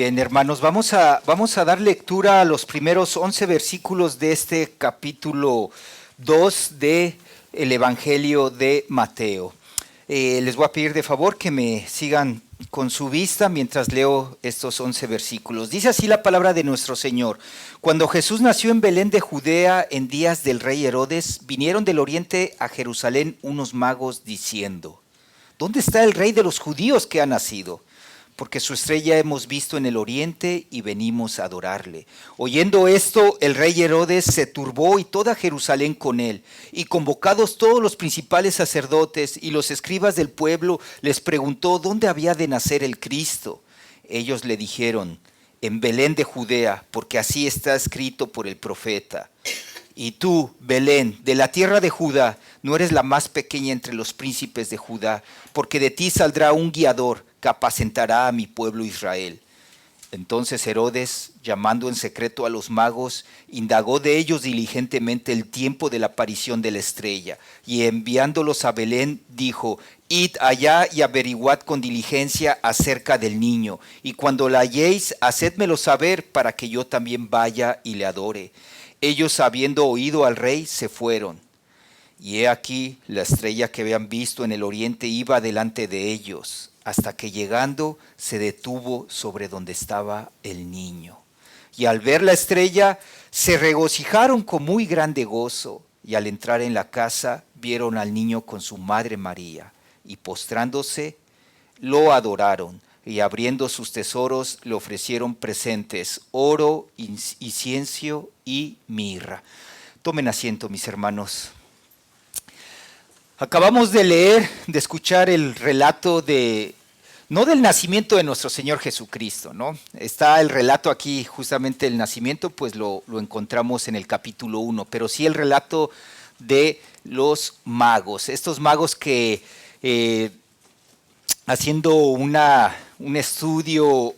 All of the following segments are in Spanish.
Bien, hermanos, vamos a dar lectura a los primeros 11 versículos de este capítulo 2 del Evangelio de Mateo. Les voy a pedir de favor que me sigan con su vista mientras leo estos 11 versículos. Dice así la palabra de nuestro Señor. Cuando Jesús nació en Belén de Judea en días del rey Herodes, vinieron del oriente a Jerusalén unos magos diciendo: ¿Dónde está el rey de los judíos que ha nacido? Porque su estrella hemos visto en el oriente y venimos a adorarle. Oyendo esto, el rey Herodes se turbó y toda Jerusalén con él. Y convocados todos los principales sacerdotes y los escribas del pueblo, les preguntó dónde había de nacer el Cristo. Ellos le dijeron: en Belén de Judea, porque así está escrito por el profeta. Y tú, Belén, de la tierra de Judá, no eres la más pequeña entre los príncipes de Judá, porque de ti saldrá un guiador que apacentará a mi pueblo Israel. Entonces Herodes, llamando en secreto a los magos, indagó de ellos diligentemente el tiempo de la aparición de la estrella, y enviándolos a Belén, dijo: id allá y averiguad con diligencia acerca del niño, y cuando la halléis, hacédmelo saber para que yo también vaya y le adore. Ellos, habiendo oído al rey, se fueron. Y he aquí, la estrella que habían visto en el oriente iba delante de ellos, hasta que llegando se detuvo sobre donde estaba el niño. Y al ver la estrella, se regocijaron con muy grande gozo. Y al entrar en la casa, vieron al niño con su madre María, y postrándose, lo adoraron. Y abriendo sus tesoros, le ofrecieron presentes: oro, incienso y mirra. Tomen asiento, mis hermanos. Acabamos de leer, de escuchar el relato no del nacimiento de nuestro Señor Jesucristo, ¿no? Está el relato aquí, justamente el nacimiento, pues lo encontramos en el capítulo 1, pero sí el relato de los magos. Estos magos que haciendo un estudio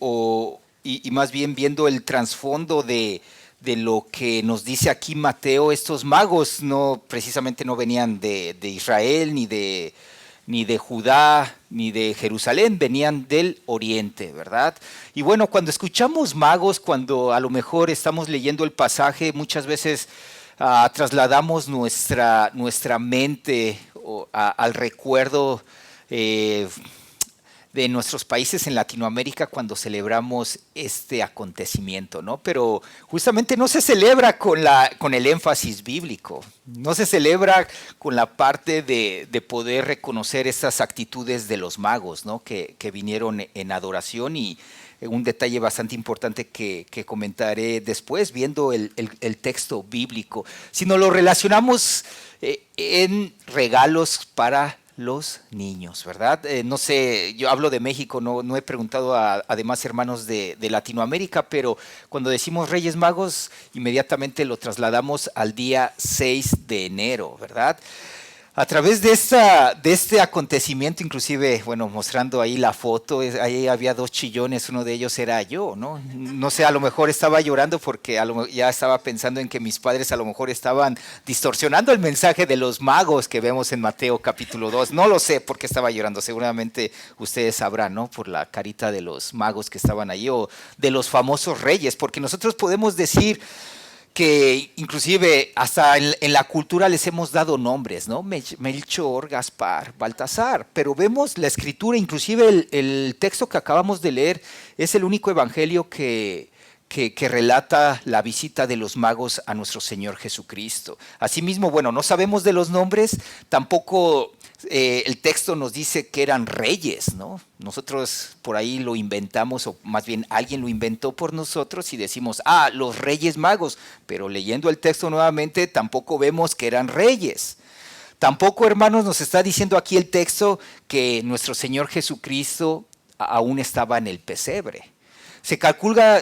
y más bien viendo el trasfondo de lo que nos dice aquí Mateo, estos magos precisamente no venían de Israel, ni de Judá, ni de Jerusalén, venían del oriente, ¿verdad? Y bueno, cuando escuchamos magos, cuando a lo mejor estamos leyendo el pasaje, muchas veces trasladamos nuestra mente al recuerdo de nuestros países en Latinoamérica cuando celebramos este acontecimiento, ¿no? Pero justamente no se celebra con el énfasis bíblico, no se celebra con la parte de poder reconocer estas actitudes de los magos, ¿no? Que vinieron en adoración, y un detalle bastante importante que comentaré después viendo el texto bíblico, sino lo relacionamos en regalos para los niños, ¿verdad? No sé, yo hablo de México, no he preguntado a demás hermanos de Latinoamérica, pero cuando decimos Reyes Magos, inmediatamente lo trasladamos al día 6 de enero, ¿verdad? A través de este acontecimiento, inclusive, bueno, mostrando ahí la foto, ahí había dos chillones, uno de ellos era yo, ¿no? No sé, a lo mejor estaba llorando porque ya estaba pensando en que mis padres a lo mejor estaban distorsionando el mensaje de los magos que vemos en Mateo capítulo 2. No lo sé por qué estaba llorando, seguramente ustedes sabrán, ¿no? Por la carita de los magos que estaban ahí, o de los famosos reyes, porque nosotros podemos decir que inclusive hasta en la cultura les hemos dado nombres, ¿no? Melchor, Gaspar, Baltasar, pero vemos la escritura, inclusive el texto que acabamos de leer es el único evangelio que relata la visita de los magos a nuestro Señor Jesucristo. Asimismo, bueno, no sabemos de los nombres, tampoco el texto nos dice que eran reyes, ¿no? Nosotros por ahí lo inventamos, o más bien alguien lo inventó por nosotros y decimos: los reyes magos, pero leyendo el texto nuevamente tampoco vemos que eran reyes. Tampoco, hermanos, nos está diciendo aquí el texto que nuestro Señor Jesucristo aún estaba en el pesebre. Se calcula,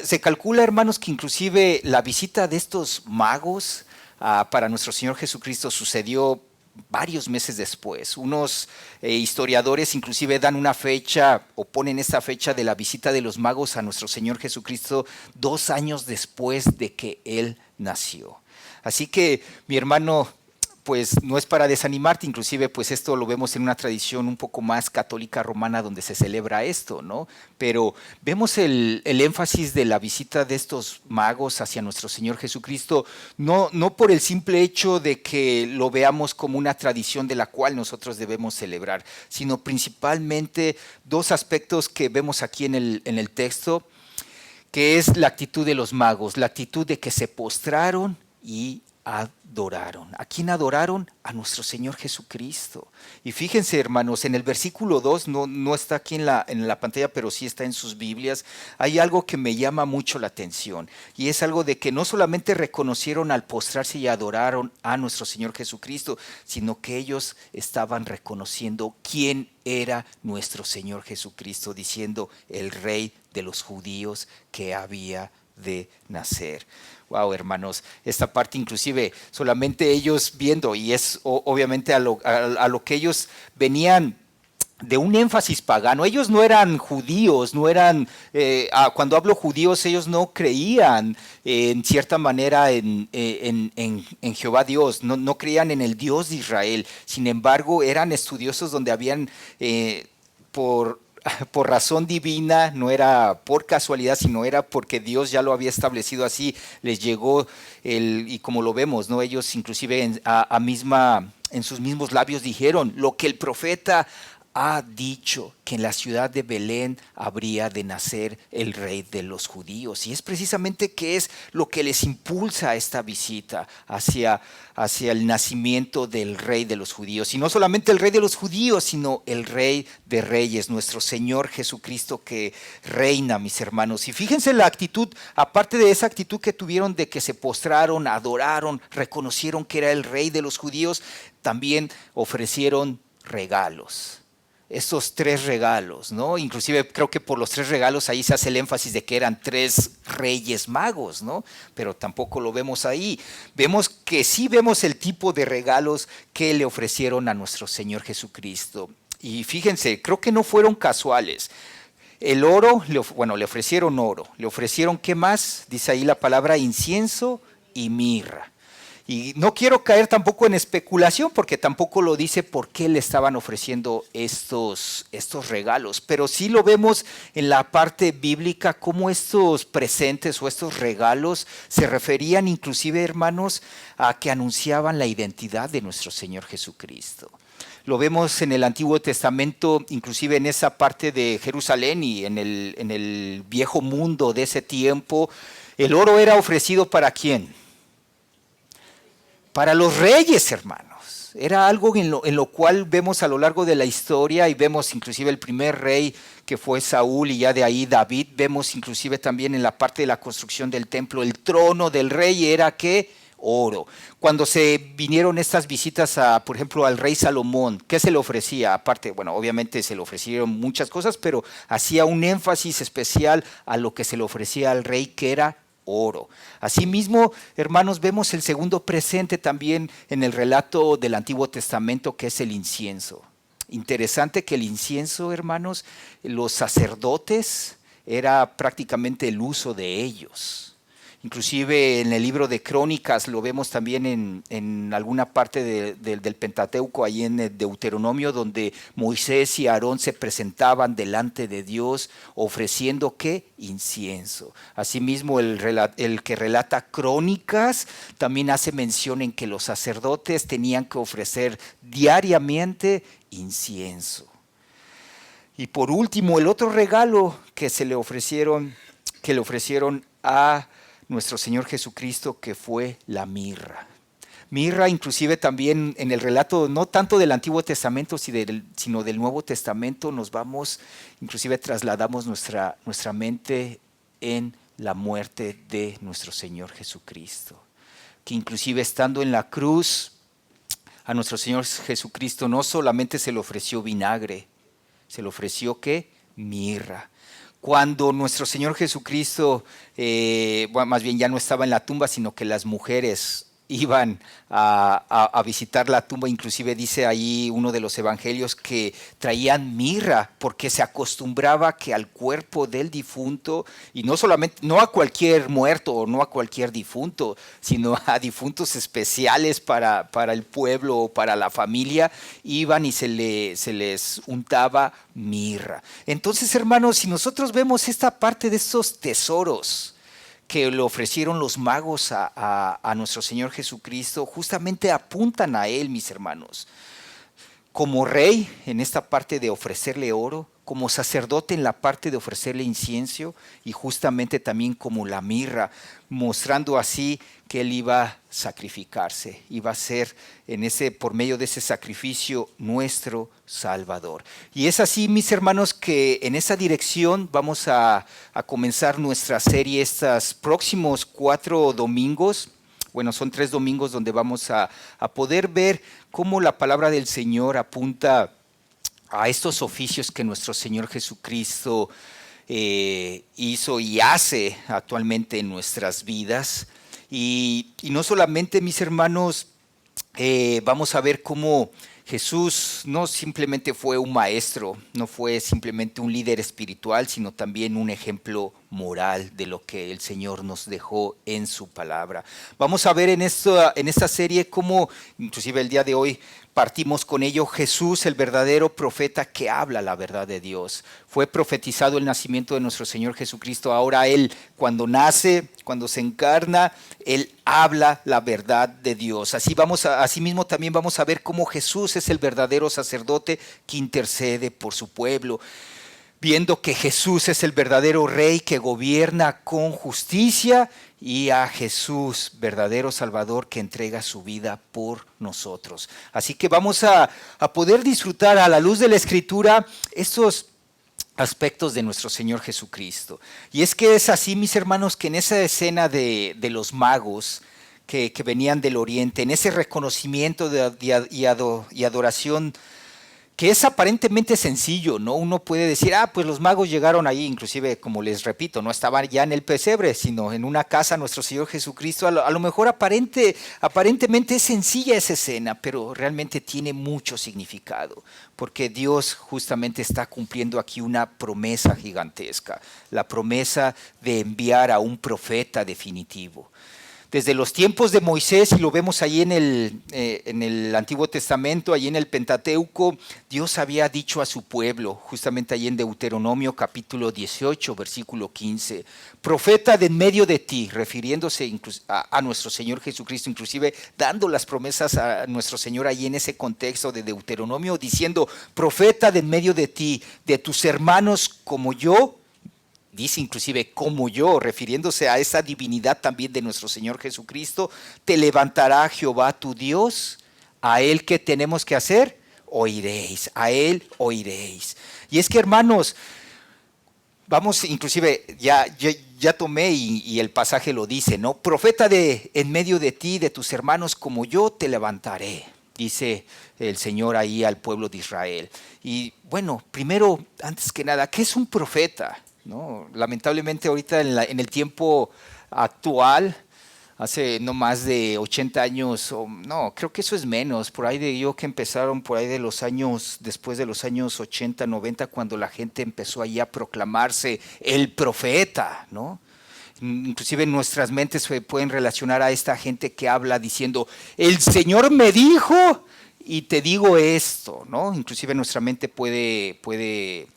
hermanos, que inclusive la visita de estos magos para nuestro Señor Jesucristo sucedió varios meses después. Unos historiadores inclusive dan una fecha, o ponen esta fecha de la visita de los magos a nuestro Señor Jesucristo 2 años después de que Él nació. Así que, mi hermano, pues no es para desanimarte, inclusive pues esto lo vemos en una tradición un poco más católica romana donde se celebra esto, ¿no? Pero vemos el énfasis de la visita de estos magos hacia nuestro Señor Jesucristo, no por el simple hecho de que lo veamos como una tradición de la cual nosotros debemos celebrar, sino principalmente dos aspectos que vemos aquí en el texto, que es la actitud de los magos, la actitud de que se postraron y adoraron. ¿A quién adoraron? A nuestro Señor Jesucristo. Y fíjense, hermanos, en el versículo 2, no está aquí en la pantalla, pero sí está en sus Biblias, hay algo que me llama mucho la atención, y es algo de que no solamente reconocieron al postrarse y adoraron a nuestro Señor Jesucristo, sino que ellos estaban reconociendo quién era nuestro Señor Jesucristo, diciendo el Rey de los judíos que había de nacer. Wow, hermanos, esta parte inclusive solamente ellos viendo, y es obviamente a lo que ellos venían de un énfasis pagano. Ellos no eran judíos, no eran, cuando hablo judíos, ellos no creían en cierta manera en Jehová Dios, no creían en el Dios de Israel. Sin embargo, eran estudiosos donde habían, por razón divina, no era por casualidad, sino era porque Dios ya lo había establecido así, les llegó y como lo vemos, ¿no? Ellos inclusive en sus mismos labios dijeron, lo que el profeta ha dicho, que en la ciudad de Belén habría de nacer el rey de los judíos. Y es precisamente que es lo que les impulsa a esta visita hacia el nacimiento del rey de los judíos. Y no solamente el rey de los judíos, sino el rey de reyes, nuestro Señor Jesucristo que reina, mis hermanos. Y fíjense la actitud, aparte de esa actitud que tuvieron de que se postraron, adoraron, reconocieron que era el rey de los judíos, también ofrecieron regalos. Estos 3 regalos, ¿no? Inclusive creo que por los 3 regalos ahí se hace el énfasis de que eran 3 reyes magos, ¿no? Pero tampoco lo vemos ahí. Vemos que sí vemos el tipo de regalos que le ofrecieron a nuestro Señor Jesucristo. Y fíjense, creo que no fueron casuales. El oro, le ofrecieron oro. Le ofrecieron, ¿qué más? Dice ahí la palabra incienso y mirra. Y no quiero caer tampoco en especulación porque tampoco lo dice por qué le estaban ofreciendo estos regalos, pero sí lo vemos en la parte bíblica cómo estos presentes o estos regalos se referían inclusive, hermanos, a que anunciaban la identidad de nuestro Señor Jesucristo. Lo vemos en el Antiguo Testamento, inclusive en esa parte de Jerusalén y en el viejo mundo de ese tiempo. El oro era ofrecido ¿para quién? Para los reyes, hermanos. Era algo en lo cual vemos a lo largo de la historia y vemos inclusive el primer rey que fue Saúl y ya de ahí David. Vemos inclusive también en la parte de la construcción del templo, el trono del rey era ¿qué? Oro. Cuando se vinieron estas visitas por ejemplo, al rey Salomón, ¿qué se le ofrecía? Aparte, bueno, obviamente se le ofrecieron muchas cosas, pero hacía un énfasis especial a lo que se le ofrecía al rey, que era oro. Asimismo, hermanos, vemos el segundo presente también en el relato del Antiguo Testamento, que es el incienso. Interesante que el incienso, hermanos, los sacerdotes era prácticamente el uso de ellos. Inclusive en el libro de Crónicas lo vemos también en alguna parte del Pentateuco, ahí en el Deuteronomio, donde Moisés y Aarón se presentaban delante de Dios ofreciendo ¿qué? Incienso. Asimismo, el que relata Crónicas también hace mención en que los sacerdotes tenían que ofrecer diariamente incienso. Y por último, el otro regalo que le ofrecieron a nuestro Señor Jesucristo, que fue la mirra. Mirra inclusive también en el relato, no tanto del Antiguo Testamento, sino del Nuevo Testamento, inclusive trasladamos nuestra mente en la muerte de nuestro Señor Jesucristo. Que inclusive estando en la cruz, a nuestro Señor Jesucristo no solamente se le ofreció vinagre, se le ofreció ¿qué? Mirra. Cuando nuestro Señor Jesucristo, más bien ya no estaba en la tumba, sino que las mujeres iban a visitar la tumba. Inclusive dice ahí uno de los evangelios que traían mirra porque se acostumbraba que al cuerpo del difunto, y no solamente, no a cualquier muerto o no a cualquier difunto, sino a difuntos especiales para el pueblo o para la familia, iban y se les untaba mirra. Entonces, hermanos, si nosotros vemos esta parte de estos tesoros que le ofrecieron los magos a nuestro Señor Jesucristo, justamente apuntan a Él, mis hermanos. Como rey en esta parte de ofrecerle oro, como sacerdote en la parte de ofrecerle incienso y justamente también como la mirra, mostrando así que él iba a sacrificarse, iba a ser por medio de ese sacrificio nuestro Salvador. Y es así, mis hermanos, que en esa dirección vamos a comenzar nuestra serie estos próximos 4 domingos. Bueno, son 3 domingos donde vamos a poder ver cómo la palabra del Señor apunta a estos oficios que nuestro Señor Jesucristo hizo y hace actualmente en nuestras vidas. Y no solamente, mis hermanos, vamos a ver cómo Jesús no simplemente fue un maestro, no fue simplemente un líder espiritual, sino también un ejemplo moral de lo que el Señor nos dejó en su palabra. Vamos a ver en esta serie cómo, inclusive el día de hoy, partimos con ello, Jesús, el verdadero profeta que habla la verdad de Dios. Fue profetizado el nacimiento de nuestro Señor Jesucristo. Ahora Él, cuando nace, cuando se encarna, Él habla la verdad de Dios. Asimismo también vamos a ver cómo Jesús es el verdadero sacerdote que intercede por su pueblo. Viendo que Jesús es el verdadero rey que gobierna con justicia, y a Jesús, verdadero Salvador, que entrega su vida por nosotros. Así que vamos a poder disfrutar a la luz de la Escritura estos aspectos de nuestro Señor Jesucristo. Y es que es así, mis hermanos, que en esa escena de los magos que venían del oriente, en ese reconocimiento y adoración, que es aparentemente sencillo, ¿no? Uno puede decir, pues los magos llegaron ahí, inclusive, como les repito, no estaban ya en el pesebre, sino en una casa, nuestro Señor Jesucristo. A lo mejor aparentemente es sencilla esa escena, pero realmente tiene mucho significado, porque Dios justamente está cumpliendo aquí una promesa gigantesca, la promesa de enviar a un profeta definitivo. Desde los tiempos de Moisés, y lo vemos ahí en el Antiguo Testamento, ahí en el Pentateuco, Dios había dicho a su pueblo, justamente ahí en Deuteronomio capítulo 18, versículo 15, profeta de en medio de ti, refiriéndose a nuestro Señor Jesucristo, inclusive dando las promesas a nuestro Señor ahí en ese contexto de Deuteronomio, diciendo, profeta de en medio de ti, de tus hermanos como yo. Dice inclusive como yo, refiriéndose a esa divinidad también de nuestro Señor Jesucristo, te levantará Jehová tu Dios, a Él que tenemos que hacer, oiréis, a Él oiréis. Y es que, hermanos, vamos, inclusive ya tomé y el pasaje lo dice, ¿no? Profeta de en medio de ti, de tus hermanos como yo, te levantaré, dice el Señor ahí al pueblo de Israel. Y bueno, primero, antes que nada, ¿qué es un profeta? ¿No? Lamentablemente ahorita en el tiempo actual, hace no más de 80 años, no, creo que eso es menos, por ahí que empezaron por ahí después de los años 80, 90, cuando la gente empezó ahí a proclamarse el profeta, ¿no? Inclusive en nuestras mentes se pueden relacionar a esta gente que habla diciendo, el Señor me dijo y te digo esto, ¿no? Inclusive nuestra mente puede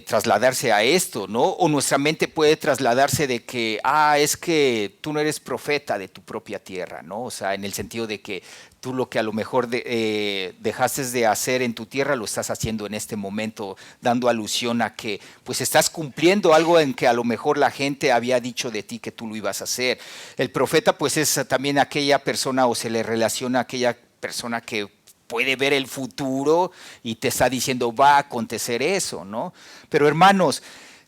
trasladarse a esto, ¿no? O nuestra mente puede trasladarse de que, es que tú no eres profeta de tu propia tierra, ¿no? O sea, en el sentido de que tú lo que a lo mejor dejaste de hacer en tu tierra lo estás haciendo en este momento, dando alusión a que pues estás cumpliendo algo en que a lo mejor la gente había dicho de ti que tú lo ibas a hacer. El profeta pues es también aquella persona, o se le relaciona a aquella persona que puede ver el futuro y te está diciendo va a acontecer eso, ¿no? Pero hermanos,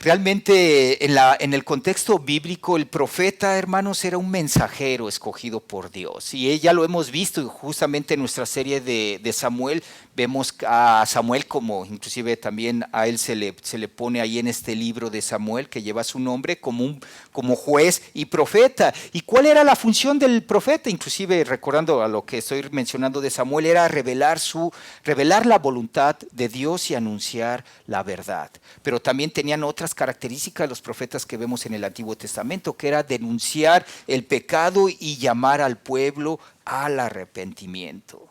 Realmente en el contexto bíblico el profeta, hermanos, era un mensajero escogido por Dios. Y ya lo hemos visto justamente en nuestra serie de Samuel. Vemos a Samuel como, inclusive también a él se le pone ahí en este libro de Samuel que lleva su nombre como juez y profeta. ¿Y cuál era la función del profeta? Inclusive recordando a lo que estoy mencionando de Samuel, era revelar la voluntad de Dios y anunciar la verdad. Pero también tenían otras características los profetas que vemos en el Antiguo Testamento, que era denunciar el pecado y llamar al pueblo al arrepentimiento.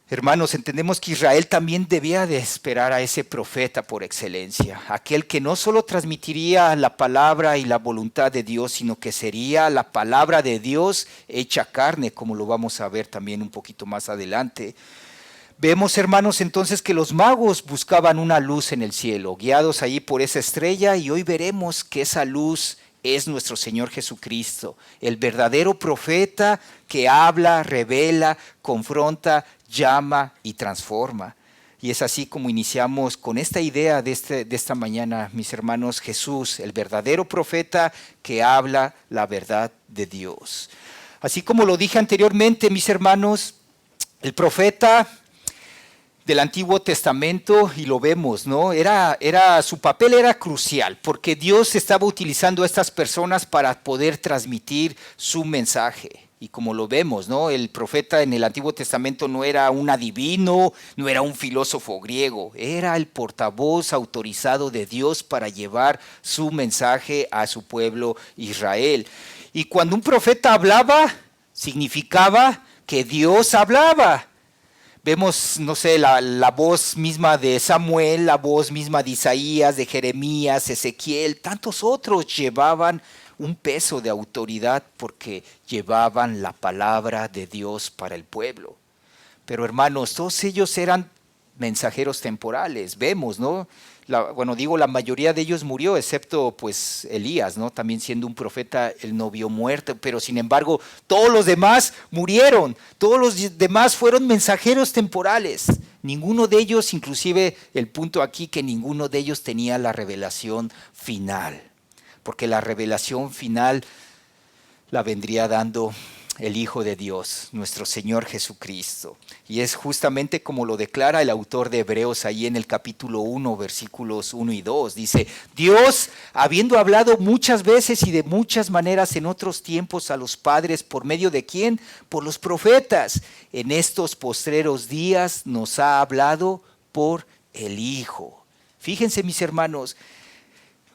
Hermanos, entendemos que Israel también debía de esperar a ese profeta por excelencia, aquel que no solo transmitiría la palabra y la voluntad de Dios, sino que sería la palabra de Dios hecha carne, como lo vamos a ver también un poquito más adelante. Vemos, hermanos, entonces que los magos buscaban una luz en el cielo, guiados ahí por esa estrella, y hoy veremos que esa luz es nuestro Señor Jesucristo, el verdadero profeta que habla, revela, confronta, llama y transforma. Y es así como iniciamos con esta idea de esta mañana, mis hermanos, Jesús, el verdadero profeta que habla la verdad de Dios. Así como lo dije anteriormente, mis hermanos, el profeta del Antiguo Testamento, y lo vemos, ¿no? Su papel era crucial, porque Dios estaba utilizando a estas personas para poder transmitir su mensaje. Y como lo vemos, ¿no? El profeta en el Antiguo Testamento no era un adivino, no era un filósofo griego, era el portavoz autorizado de Dios para llevar su mensaje a su pueblo Israel. Y cuando un profeta hablaba, significaba que Dios hablaba. Vemos, no sé, la voz misma de Samuel, la voz misma de Isaías, de Jeremías, Ezequiel, tantos otros llevaban un peso de autoridad porque llevaban la palabra de Dios para el pueblo. Pero hermanos, todos ellos eran mensajeros temporales, vemos, ¿no? La mayoría de ellos murió, excepto pues Elías, ¿no? También siendo un profeta, él no vio muerte, pero sin embargo todos los demás murieron, todos los demás fueron mensajeros temporales. Ninguno de ellos, inclusive el punto aquí, que ninguno de ellos tenía la revelación final, porque la revelación final la vendría dando el Hijo de Dios, nuestro Señor Jesucristo. Y es justamente como lo declara el autor de Hebreos ahí en el capítulo 1, versículos 1 y 2. Dice, Dios, habiendo hablado muchas veces y de muchas maneras en otros tiempos a los padres, ¿por medio de quién? Por los profetas. En estos postreros días nos ha hablado por el Hijo. Fíjense, mis hermanos,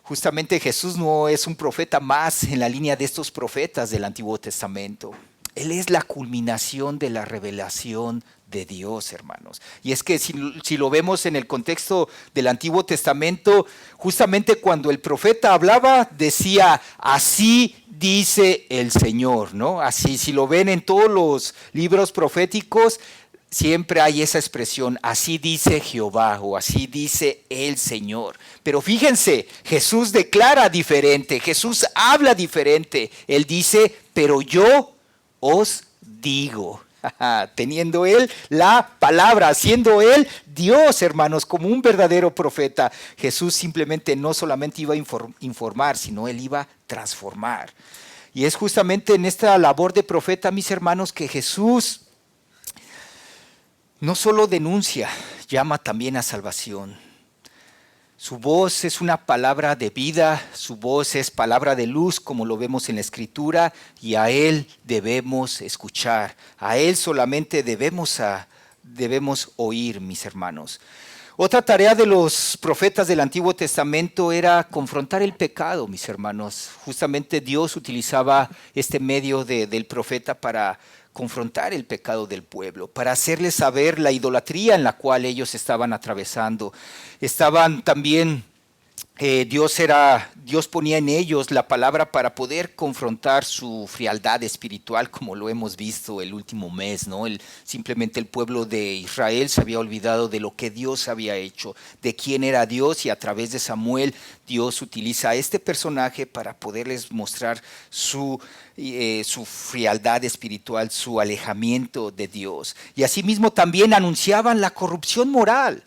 justamente Jesús no es un profeta más en la línea de estos profetas del Antiguo Testamento. Él es la culminación de la revelación de Dios, hermanos. Y es que si lo vemos en el contexto del Antiguo Testamento, justamente cuando el profeta hablaba, decía, así dice el Señor, ¿no? Así, si lo ven en todos los libros proféticos, siempre hay esa expresión, así dice Jehová o así dice el Señor. Pero fíjense, Jesús declara diferente, Jesús habla diferente. Él dice, pero yo os digo, teniendo él la palabra, siendo él Dios, hermanos, como un verdadero profeta. Jesús simplemente no solamente iba a informar, sino él iba a transformar. Y es justamente en esta labor de profeta, mis hermanos, que Jesús no solo denuncia, llama también a salvación. Su voz es una palabra de vida, su voz es palabra de luz, como lo vemos en la Escritura, y a Él debemos escuchar, a Él solamente debemos oír, mis hermanos. Otra tarea de los profetas del Antiguo Testamento era confrontar el pecado, mis hermanos. Justamente Dios utilizaba este medio del profeta para confrontar el pecado del pueblo, para hacerles saber la idolatría en la cual ellos estaban atravesando. Estaban también, Dios ponía en ellos la palabra para poder confrontar su frialdad espiritual, como lo hemos visto el último mes, ¿no? Simplemente el pueblo de Israel se había olvidado de lo que Dios había hecho, de quién era Dios, y a través de Samuel Dios utiliza a este personaje para poderles mostrar su frialdad espiritual, su alejamiento de Dios. Y asimismo también anunciaban la corrupción moral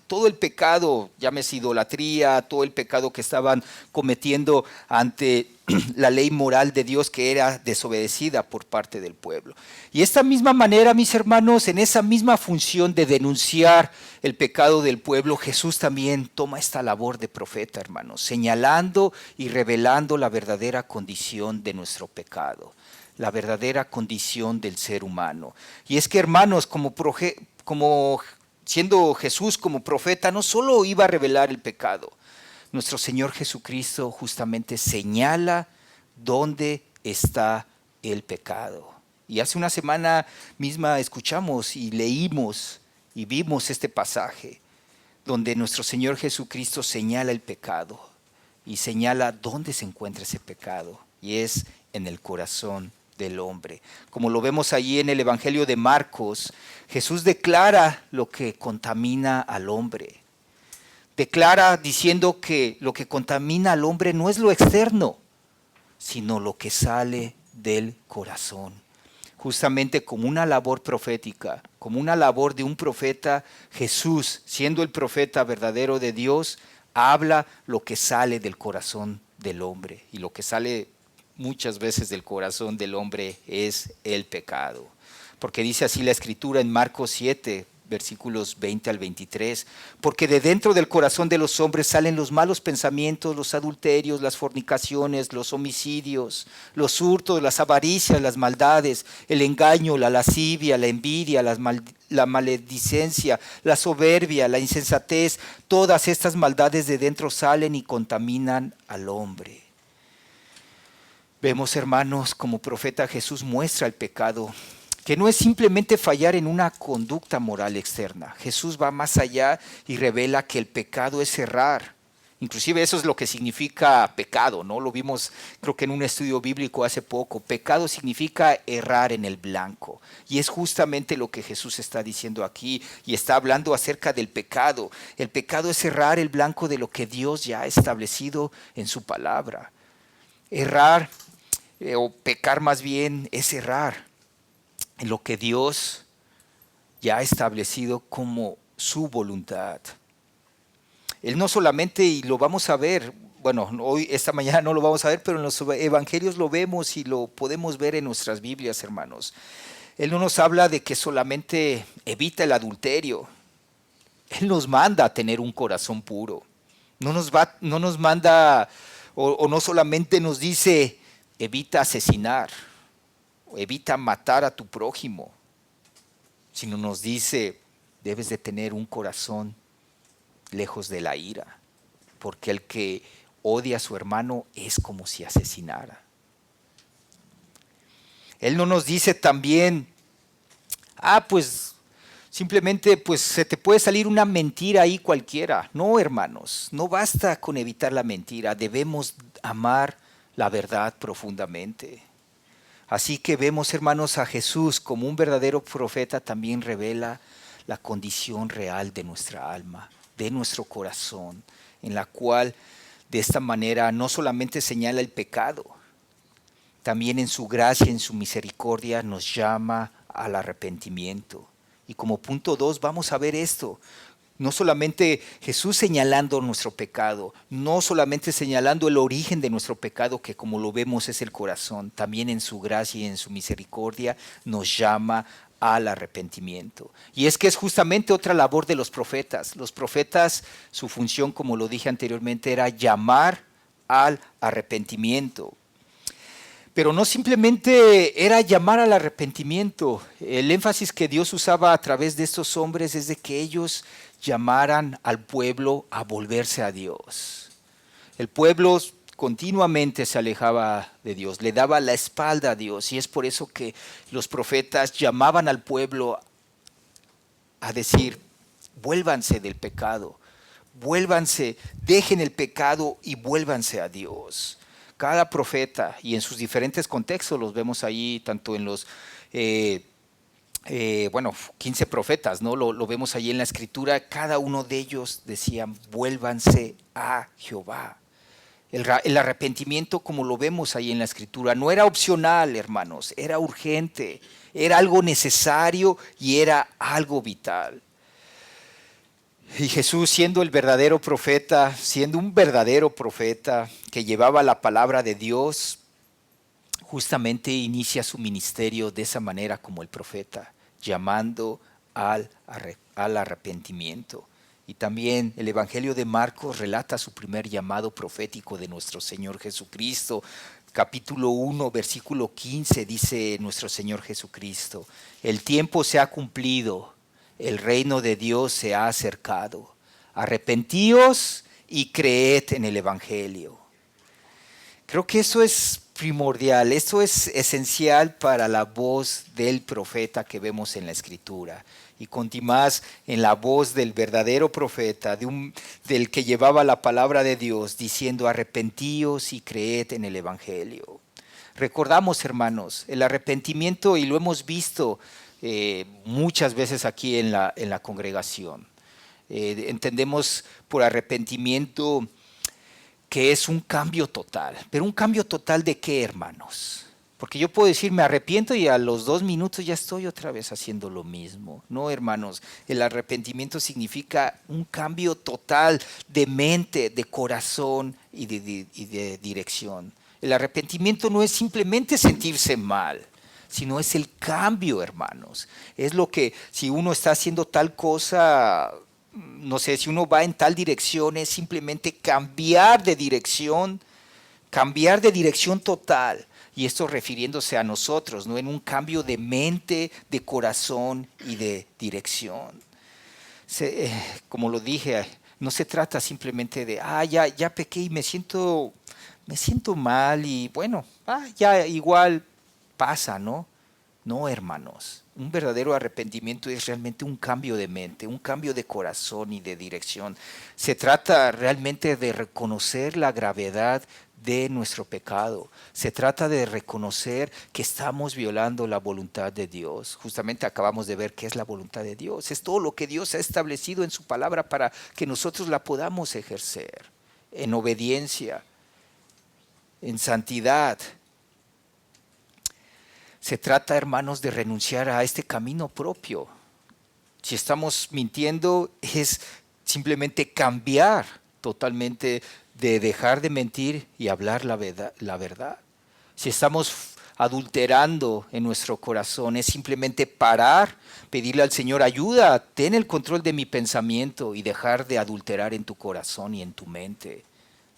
Todo el pecado, llámese idolatría, todo el pecado que estaban cometiendo ante la ley moral de Dios que era desobedecida por parte del pueblo. Y esta misma manera, mis hermanos, en esa misma función de denunciar el pecado del pueblo, Jesús también toma esta labor de profeta, hermanos, señalando y revelando la verdadera condición de nuestro pecado, la verdadera condición del ser humano. Y es que, hermanos, como siendo Jesús como profeta, no solo iba a revelar el pecado, nuestro Señor Jesucristo justamente señala dónde está el pecado. Y hace una semana misma escuchamos y leímos y vimos este pasaje donde nuestro Señor Jesucristo señala el pecado y señala dónde se encuentra ese pecado, y es en el corazón del hombre. Como lo vemos allí en el Evangelio de Marcos, Jesús declara lo que contamina al hombre. Declara diciendo que lo que contamina al hombre no es lo externo, sino lo que sale del corazón. Justamente como una labor profética, como una labor de un profeta, Jesús, siendo el profeta verdadero de Dios, habla lo que sale del corazón del hombre. Y lo que sale muchas veces del corazón del hombre es el pecado. Porque dice así la Escritura en Marcos 7, versículos 20 al 23, porque de dentro del corazón de los hombres salen los malos pensamientos, los adulterios, las fornicaciones, los homicidios, los hurtos, las avaricias, las maldades, el engaño, la lascivia, la envidia, la maledicencia, la soberbia, la insensatez. Todas estas maldades de dentro salen y contaminan al hombre. Vemos, hermanos, como profeta Jesús muestra el pecado, que no es simplemente fallar en una conducta moral externa. Jesús va más allá y revela que el pecado es errar. Inclusive eso es lo que significa pecado, ¿no? Lo vimos creo que en un estudio bíblico hace poco. Pecado significa errar en el blanco. Y es justamente lo que Jesús está diciendo aquí y está hablando acerca del pecado. El pecado es errar el blanco de lo que Dios ya ha establecido en su palabra. Errar o pecar más bien es errar en lo que Dios ya ha establecido como su voluntad. Él no solamente, y lo vamos a ver, bueno, hoy, esta mañana no lo vamos a ver, pero en los evangelios lo vemos y lo podemos ver en nuestras Biblias, hermanos. Él no nos habla de que solamente evita el adulterio. Él nos manda a tener un corazón puro. No nos manda, o no solamente nos dice, evita asesinar, evita matar a tu prójimo, sino nos dice, debes de tener un corazón lejos de la ira, porque el que odia a su hermano es como si asesinara. Él no nos dice también, pues simplemente pues se te puede salir una mentira ahí cualquiera. No, hermanos, no basta con evitar la mentira, debemos amar la verdad profundamente. Así que vemos, hermanos, a Jesús como un verdadero profeta también revela la condición real de nuestra alma, de nuestro corazón, en la cual de esta manera no solamente señala el pecado, también en su gracia, en su misericordia nos llama al arrepentimiento. Y como punto 2 vamos a ver esto. No solamente Jesús señalando nuestro pecado, no solamente señalando el origen de nuestro pecado, que como lo vemos es el corazón, también en su gracia y en su misericordia nos llama al arrepentimiento. Y es que es justamente otra labor de los profetas. Los profetas, su función, como lo dije anteriormente, era llamar al arrepentimiento. Pero no simplemente era llamar al arrepentimiento. El énfasis que Dios usaba a través de estos hombres es de que ellos llamaran al pueblo a volverse a Dios. El pueblo continuamente se alejaba de Dios, le daba la espalda a Dios, y es por eso que los profetas llamaban al pueblo a decir, vuélvanse del pecado, vuélvanse, dejen el pecado y vuélvanse a Dios. Cada profeta, y en sus diferentes contextos los vemos ahí, tanto en los 15 profetas, ¿no? Lo vemos allí en la Escritura, cada uno de ellos decían, vuélvanse a Jehová. El arrepentimiento, como lo vemos ahí en la Escritura, no era opcional, hermanos, era urgente, era algo necesario y era algo vital. Y Jesús, siendo el verdadero profeta, siendo un verdadero profeta que llevaba la palabra de Dios, justamente inicia su ministerio de esa manera como el profeta, llamando al arrepentimiento. Y también el Evangelio de Marcos relata su primer llamado profético de nuestro Señor Jesucristo. Capítulo 1, versículo 15 dice nuestro Señor Jesucristo: el tiempo se ha cumplido, el reino de Dios se ha acercado. Arrepentíos y creed en el Evangelio. Creo que eso es primordial, eso es esencial para la voz del profeta que vemos en la Escritura. Y continuás en la voz del verdadero profeta, del que llevaba la palabra de Dios, diciendo: arrepentíos y creed en el Evangelio. Recordamos, hermanos, el arrepentimiento, y lo hemos visto muchas veces aquí en la congregación. Entendemos por arrepentimiento que es un cambio total. ¿Pero un cambio total de qué, hermanos? Porque yo puedo decir, me arrepiento y a los 2 minutos ya estoy otra vez haciendo lo mismo. No, hermanos, el arrepentimiento significa un cambio total de mente, de corazón y de dirección. El arrepentimiento no es simplemente sentirse mal, sino es el cambio, hermanos. Es lo que, si uno está haciendo tal cosa, no sé, si uno va en tal dirección, es simplemente cambiar de dirección total. Y esto refiriéndose a nosotros, ¿no? En un cambio de mente, de corazón y de dirección. Como lo dije, no se trata simplemente de, ya pequé y me siento mal y bueno, ya igual pasa, ¿no? No, hermanos. Un verdadero arrepentimiento es realmente un cambio de mente, un cambio de corazón y de dirección. Se trata realmente de reconocer la gravedad de nuestro pecado. Se trata de reconocer que estamos violando la voluntad de Dios. Justamente acabamos de ver qué es la voluntad de Dios. Es todo lo que Dios ha establecido en su palabra para que nosotros la podamos ejercer en obediencia, en santidad. Se trata, hermanos, de renunciar a este camino propio. Si estamos mintiendo, es simplemente cambiar totalmente, de dejar de mentir y hablar la verdad. Si estamos adulterando en nuestro corazón, es simplemente parar, pedirle al Señor ayuda, ten el control de mi pensamiento y dejar de adulterar en tu corazón y en tu mente,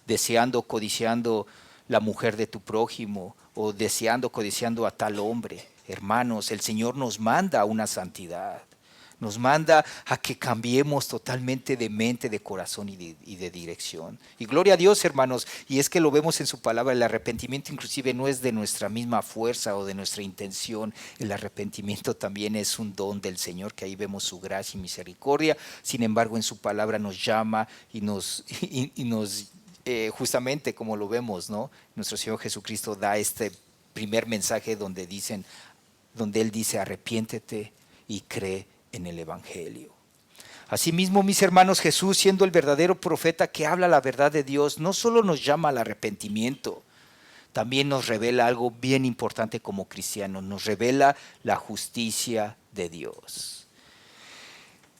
deseando, codiciando la mujer de tu prójimo o deseando, codiciando a tal hombre. Hermanos, el Señor nos manda a una santidad. Nos manda a que cambiemos totalmente de mente, de corazón y de dirección. Y gloria a Dios, hermanos, y es que lo vemos en su palabra, el arrepentimiento inclusive no es de nuestra misma fuerza o de nuestra intención. El arrepentimiento también es un don del Señor, que ahí vemos su gracia y misericordia. Sin embargo, en su palabra nos llama y nos justamente como lo vemos, ¿no? Nuestro Señor Jesucristo da este primer mensaje donde Él dice: arrepiéntete y cree en el Evangelio. Asimismo, mis hermanos, Jesús, siendo el verdadero profeta que habla la verdad de Dios, no solo nos llama al arrepentimiento, también nos revela algo bien importante como cristianos, nos revela la justicia de Dios.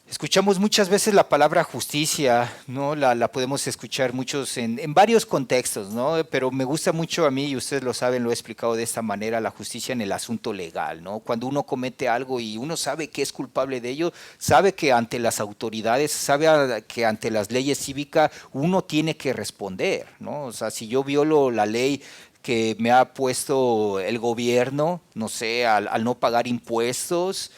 Escuchamos muchas veces la palabra justicia, ¿no? La podemos escuchar muchos en varios contextos, ¿no? Pero me gusta mucho a mí, y ustedes lo saben, lo he explicado de esta manera, la justicia en el asunto legal, ¿no? Cuando uno comete algo y uno sabe que es culpable de ello, sabe que ante las autoridades, sabe que ante las leyes cívicas uno tiene que responder, ¿no? O sea, si yo violo la ley que me ha puesto el gobierno, no sé, al no pagar impuestos,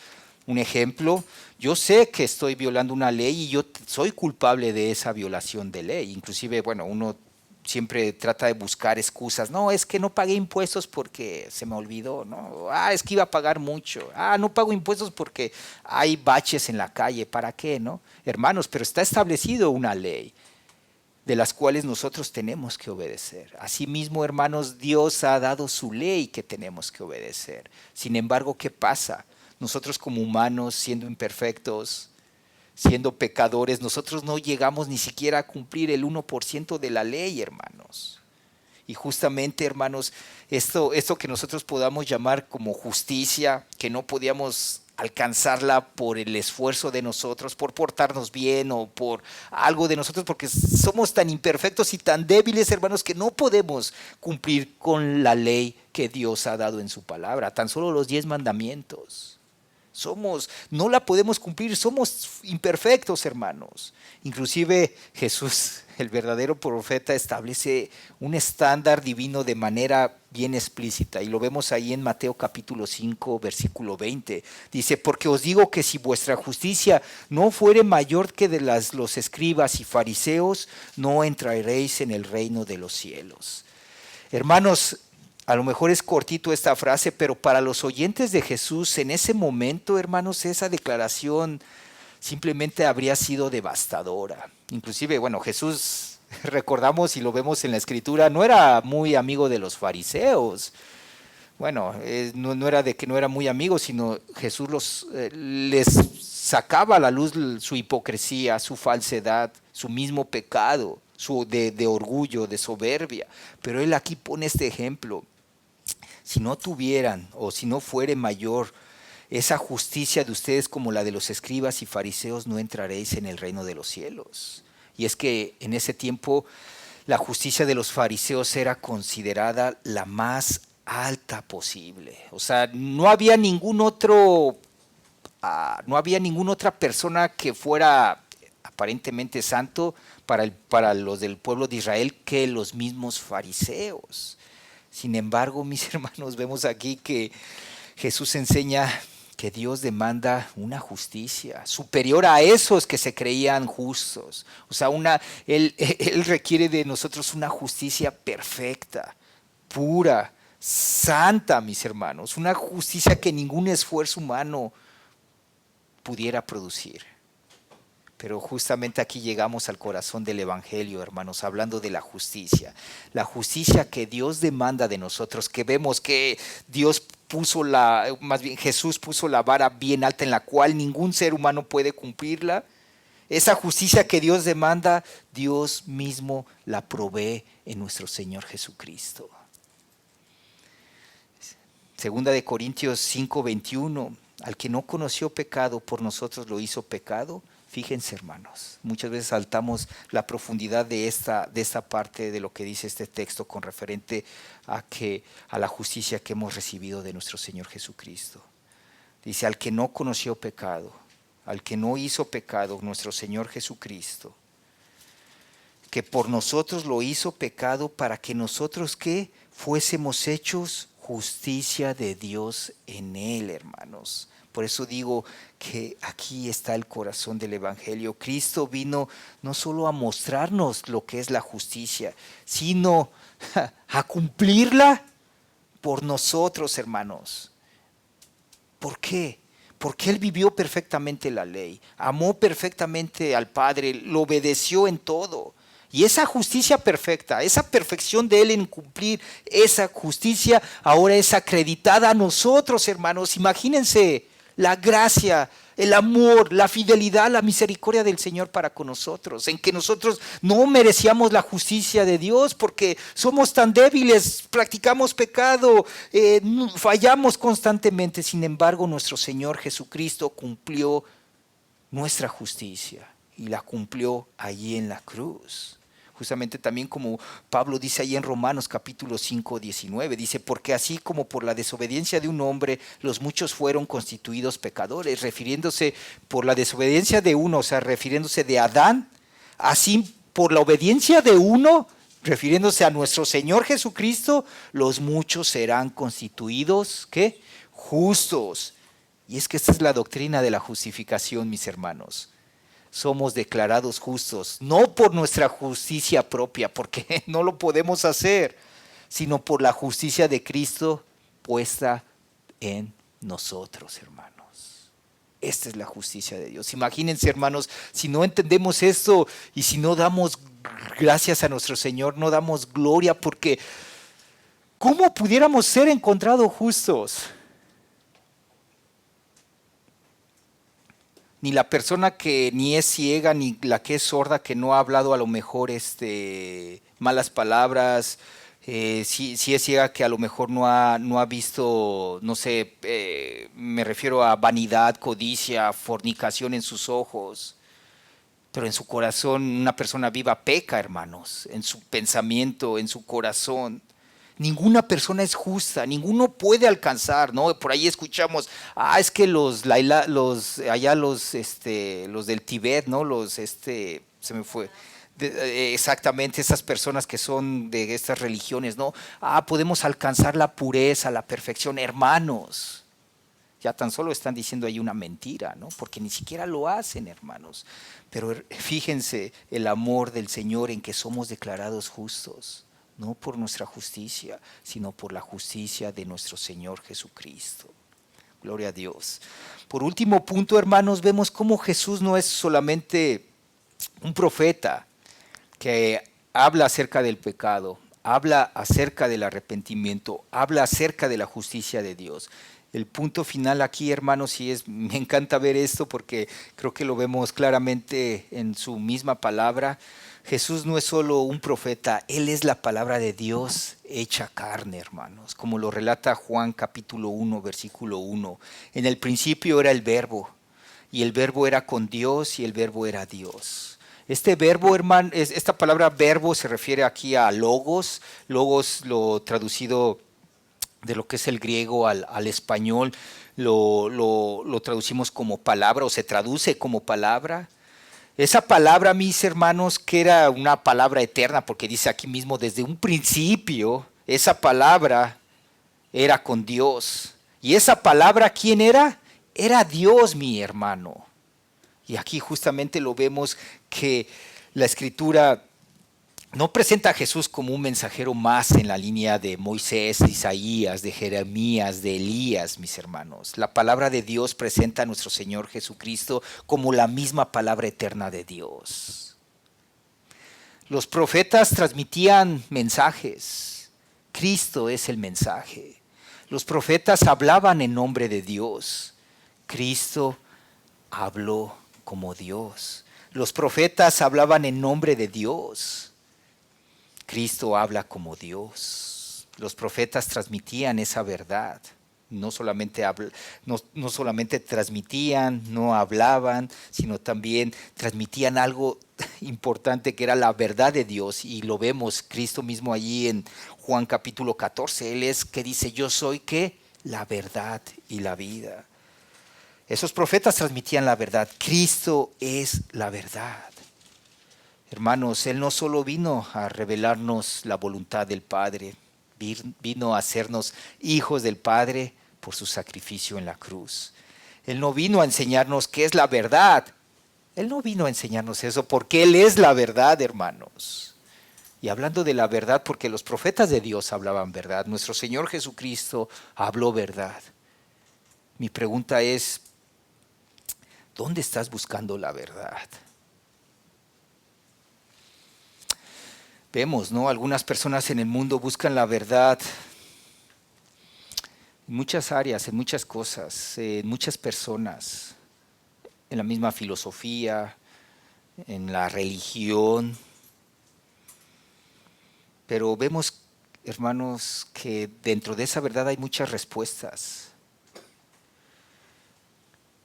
un ejemplo, yo sé que estoy violando una ley y yo soy culpable de esa violación de ley. Inclusive, bueno, uno siempre trata de buscar excusas. No, es que no pagué impuestos porque se me olvidó, ¿no? Es que iba a pagar mucho. No pago impuestos porque hay baches en la calle. ¿Para qué, no? Hermanos, pero está establecido una ley de las cuales nosotros tenemos que obedecer. Asimismo, hermanos, Dios ha dado su ley que tenemos que obedecer. Sin embargo, ¿qué pasa? Nosotros como humanos, siendo imperfectos, siendo pecadores, nosotros no llegamos ni siquiera a cumplir el 1% de la ley, hermanos. Y justamente, hermanos, esto que nosotros podamos llamar como justicia, que no podíamos alcanzarla por el esfuerzo de nosotros, por portarnos bien o por algo de nosotros, porque somos tan imperfectos y tan débiles, hermanos, que no podemos cumplir con la ley que Dios ha dado en su palabra, tan solo los 10 mandamientos. No la podemos cumplir, somos imperfectos, hermanos. Inclusive Jesús, el verdadero profeta, establece un estándar divino de manera bien explícita, y lo vemos ahí en Mateo capítulo 5, versículo 20. Dice: porque os digo que si vuestra justicia no fuere mayor que de los escribas y fariseos, no entraréis en el reino de los cielos. Hermanos, a lo mejor es cortito esta frase, pero para los oyentes de Jesús en ese momento, hermanos, esa declaración simplemente habría sido devastadora. Inclusive, bueno, Jesús, recordamos y lo vemos en la Escritura, no era muy amigo de los fariseos. Bueno, no era de que no era muy amigo, sino Jesús les sacaba a la luz su hipocresía, su falsedad, su mismo pecado, de orgullo, de soberbia. Pero él aquí pone este ejemplo. Si no tuvieran o si no fuere mayor esa justicia de ustedes como la de los escribas y fariseos, no entraréis en el reino de los cielos. Y es que en ese tiempo la justicia de los fariseos era considerada la más alta posible. O sea, no había ninguna otra persona que fuera aparentemente santo para los del pueblo de Israel que los mismos fariseos. Sin embargo, mis hermanos, vemos aquí que Jesús enseña que Dios demanda una justicia superior a esos que se creían justos. O sea, Él requiere de nosotros una justicia perfecta, pura, santa, mis hermanos. Una justicia que ningún esfuerzo humano pudiera producir. Pero justamente aquí llegamos al corazón del Evangelio, hermanos, hablando de la justicia. La justicia que Dios demanda de nosotros, que vemos que Jesús puso la vara bien alta en la cual ningún ser humano puede cumplirla. Esa justicia que Dios demanda, Dios mismo la provee en nuestro Señor Jesucristo. Segunda de Corintios 5:21, al que no conoció pecado, por nosotros lo hizo pecado. Fíjense, hermanos, muchas veces saltamos la profundidad de esta parte de lo que dice este texto con referente a la justicia que hemos recibido de nuestro Señor Jesucristo. Dice: al que no conoció pecado, al que no hizo pecado, nuestro Señor Jesucristo, que por nosotros lo hizo pecado para que nosotros, ¿qué? Fuésemos hechos justicia de Dios en él, hermanos. Por eso digo que aquí está el corazón del Evangelio. Cristo vino no solo a mostrarnos lo que es la justicia, sino a cumplirla por nosotros, hermanos. ¿Por qué? Porque Él vivió perfectamente la ley, amó perfectamente al Padre, lo obedeció en todo. Y esa justicia perfecta, esa perfección de Él en cumplir esa justicia, ahora es acreditada a nosotros, hermanos. Imagínense la gracia, el amor, la fidelidad, la misericordia del Señor para con nosotros, en que nosotros no merecíamos la justicia de Dios porque somos tan débiles, practicamos pecado, fallamos constantemente. Sin embargo, nuestro Señor Jesucristo cumplió nuestra justicia y la cumplió allí en la cruz. Justamente también como Pablo dice ahí en Romanos capítulo 5, 19, dice: porque así como por la desobediencia de un hombre los muchos fueron constituidos pecadores, refiriéndose por la desobediencia de uno, o sea, refiriéndose de Adán, así por la obediencia de uno, refiriéndose a nuestro Señor Jesucristo, los muchos serán constituidos, ¿qué? Justos. Y es que esta es la doctrina de la justificación, mis hermanos. Somos declarados justos, no por nuestra justicia propia, porque no lo podemos hacer, sino por la justicia de Cristo puesta en nosotros, hermanos. Esta es la justicia de Dios. Imagínense, hermanos, si no entendemos esto y si no damos gracias a nuestro Señor, no damos gloria, porque ¿cómo pudiéramos ser encontrados justos? Ni la persona que ni es ciega, ni la que es sorda, que no ha hablado a lo mejor malas palabras, Sí es ciega que a lo mejor no ha visto, no sé, me refiero a vanidad, codicia, fornicación en sus ojos, pero en su corazón una persona viva peca, hermanos, en su pensamiento, en su corazón. Ninguna persona es justa, ninguno puede alcanzar, ¿no? Por ahí escuchamos, es que los del Tibet, ¿no? Se me fue. Exactamente, esas personas que son de estas religiones, ¿no? Podemos alcanzar la pureza, la perfección, hermanos. Ya tan solo están diciendo ahí una mentira, ¿no? Porque ni siquiera lo hacen, hermanos. Pero fíjense el amor del Señor en que somos declarados justos, no por nuestra justicia, sino por la justicia de nuestro Señor Jesucristo. Gloria a Dios. Por último punto, hermanos, vemos cómo Jesús no es solamente un profeta que habla acerca del pecado, habla acerca del arrepentimiento, habla acerca de la justicia de Dios. El punto final aquí, hermanos, me encanta ver esto porque creo que lo vemos claramente en su misma palabra. Jesús no es solo un profeta, Él es la palabra de Dios hecha carne, hermanos, como lo relata Juan capítulo 1, versículo 1. En el principio era el verbo, y el verbo era con Dios, y el verbo era Dios. Este verbo, hermano, esta palabra verbo se refiere aquí a logos. Logos, lo traducido de lo que es el griego al español, lo traducimos como palabra o se traduce como palabra. Esa palabra, mis hermanos, que era una palabra eterna, porque dice aquí mismo, desde un principio, esa palabra era con Dios. ¿Y esa palabra quién era? Era Dios, mi hermano. Y aquí justamente lo vemos que la Escritura no presenta a Jesús como un mensajero más en la línea de Moisés, de Isaías, de Jeremías, de Elías, mis hermanos. La palabra de Dios presenta a nuestro Señor Jesucristo como la misma palabra eterna de Dios. Los profetas transmitían mensajes. Cristo es el mensaje. Los profetas hablaban en nombre de Dios. Cristo habló como Dios. Los profetas hablaban en nombre de Dios. Cristo habla como Dios. Los profetas transmitían esa verdad. No solamente transmitían, no hablaban, sino también transmitían algo importante que era la verdad de Dios. Y lo vemos Cristo mismo allí en Juan capítulo 14. Él es que dice, yo soy ¿qué? La verdad y la vida. Esos profetas transmitían la verdad. Cristo es la verdad. Hermanos, Él no solo vino a revelarnos la voluntad del Padre, vino a hacernos hijos del Padre por su sacrificio en la cruz. Él no vino a enseñarnos qué es la verdad. Él no vino a enseñarnos eso porque Él es la verdad, hermanos. Y hablando de la verdad, porque los profetas de Dios hablaban verdad, nuestro Señor Jesucristo habló verdad. Mi pregunta es, ¿dónde estás buscando la verdad? Vemos, ¿no? Algunas personas en el mundo buscan la verdad en muchas áreas, en muchas cosas, en muchas personas, en la misma filosofía, en la religión. Pero vemos, hermanos, que dentro de esa verdad hay muchas respuestas.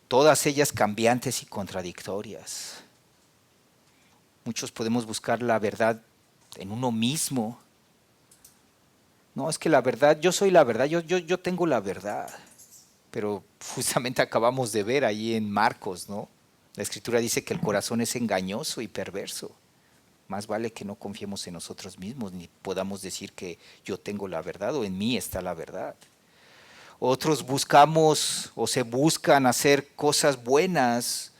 Todas ellas cambiantes y contradictorias. Muchos podemos buscar la verdad en uno mismo. No, es que la verdad, yo soy la verdad, yo tengo la verdad. Pero justamente acabamos de ver ahí en Marcos, ¿no? La Escritura dice que el corazón es engañoso y perverso. Más vale que no confiemos en nosotros mismos, ni podamos decir que yo tengo la verdad o en mí está la verdad. Otros buscamos o se buscan hacer cosas buenas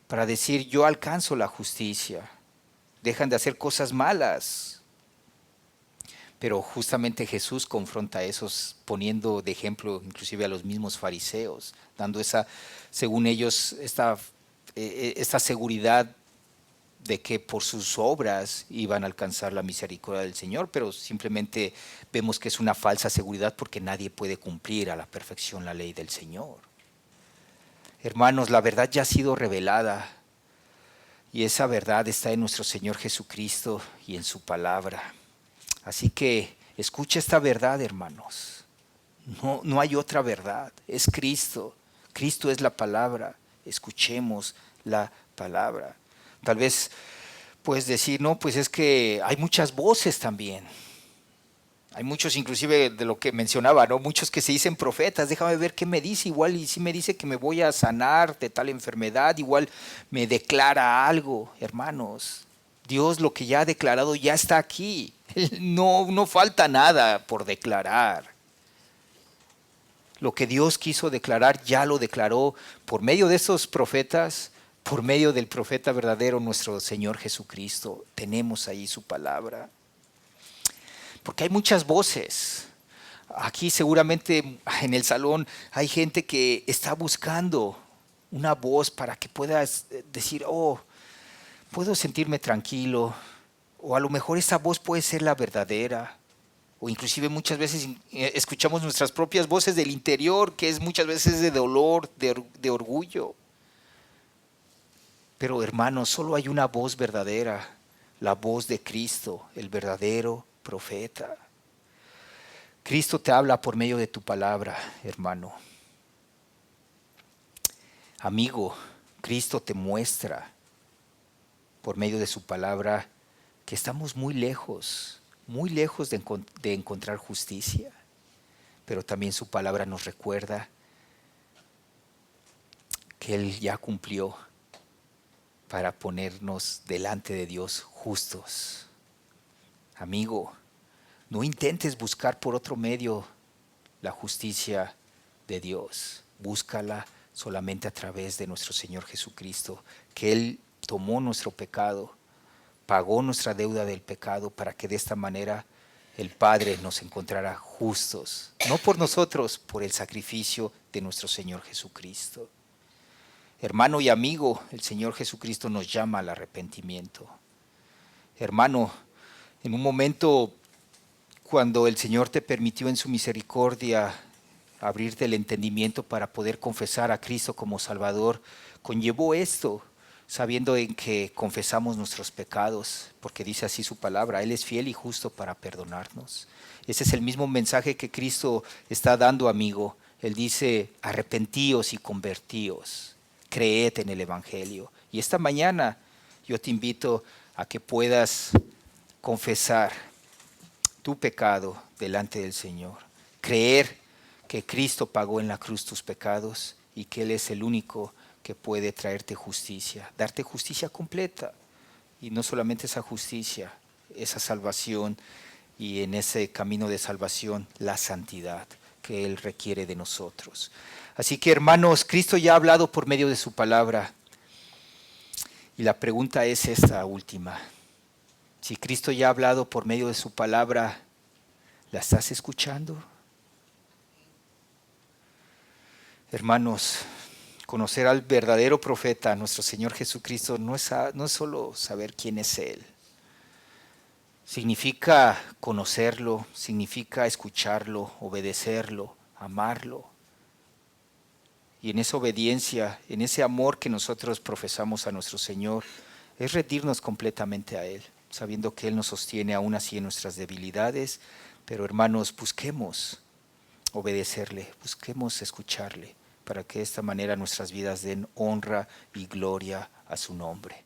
para decir yo alcanzo la justicia. Dejan de hacer cosas malas. Pero justamente Jesús confronta a esos poniendo de ejemplo inclusive a los mismos fariseos, dando según ellos, esta seguridad de que por sus obras iban a alcanzar la misericordia del Señor, pero simplemente vemos que es una falsa seguridad porque nadie puede cumplir a la perfección la ley del Señor. Hermanos, la verdad ya ha sido revelada y esa verdad está en nuestro Señor Jesucristo y en su palabra. Así que Escucha esta verdad, hermanos. No hay otra verdad. Es Cristo. Cristo es la palabra. Escuchemos la palabra. Tal vez puedes decir, no, pues es que hay muchas voces también. Hay muchos, inclusive de lo que mencionaba, ¿no? Muchos que se dicen profetas. Déjame ver qué me dice. Igual, y si me dice que me voy a sanar de tal enfermedad, igual me declara algo, hermanos. Dios lo que ya ha declarado ya está aquí. No falta nada por declarar. Lo que Dios quiso declarar ya lo declaró por medio de esos profetas, por medio del profeta verdadero, nuestro Señor Jesucristo. Tenemos ahí su palabra. Porque hay muchas voces. Aquí seguramente en el salón hay gente que está buscando una voz para que puedas decir, oh, puedo sentirme tranquilo. O a lo mejor esa voz puede ser la verdadera. O inclusive muchas veces escuchamos nuestras propias voces del interior, que es muchas veces de dolor, de orgullo. Pero hermanos, solo hay una voz verdadera, la voz de Cristo, el verdadero profeta. Cristo te habla por medio de tu palabra, hermano. Amigo, Cristo te muestra por medio de su palabra que estamos muy lejos de encontrar justicia. Pero también su palabra nos recuerda que Él ya cumplió para ponernos delante de Dios justos. Amigo, no intentes buscar por otro medio la justicia de Dios. Búscala solamente a través de nuestro Señor Jesucristo, que Él tomó nuestro pecado, pagó nuestra deuda del pecado para que de esta manera el Padre nos encontrara justos, no por nosotros, por el sacrificio de nuestro Señor Jesucristo. Hermano y amigo, el Señor Jesucristo nos llama al arrepentimiento. Hermano, en un momento cuando el Señor te permitió en su misericordia abrirte el entendimiento para poder confesar a Cristo como Salvador, conllevó esto, sabiendo en que confesamos nuestros pecados, porque dice así su palabra, Él es fiel y justo para perdonarnos. Ese es el mismo mensaje que Cristo está dando, amigo. Él dice, arrepentíos y convertíos, creed en el Evangelio. Y esta mañana yo te invito a que puedas confesar tu pecado delante del Señor, creer que Cristo pagó en la cruz tus pecados y que Él es el único que puede traerte justicia, darte justicia completa. Y no solamente esa justicia, esa salvación y en ese camino de salvación, la santidad que Él requiere de nosotros. Así que hermanos, Cristo ya ha hablado por medio de su palabra. Y la pregunta es esta última. Si Cristo ya ha hablado por medio de su palabra, ¿la estás escuchando? Hermanos, conocer al verdadero profeta, nuestro Señor Jesucristo, no es solo saber quién es Él. Significa conocerlo, significa escucharlo, obedecerlo, amarlo. Y en esa obediencia, en ese amor que nosotros profesamos a nuestro Señor, es rendirnos completamente a Él, sabiendo que Él nos sostiene aún así en nuestras debilidades. Pero hermanos, busquemos obedecerle, busquemos escucharle, para que de esta manera nuestras vidas den honra y gloria a su nombre.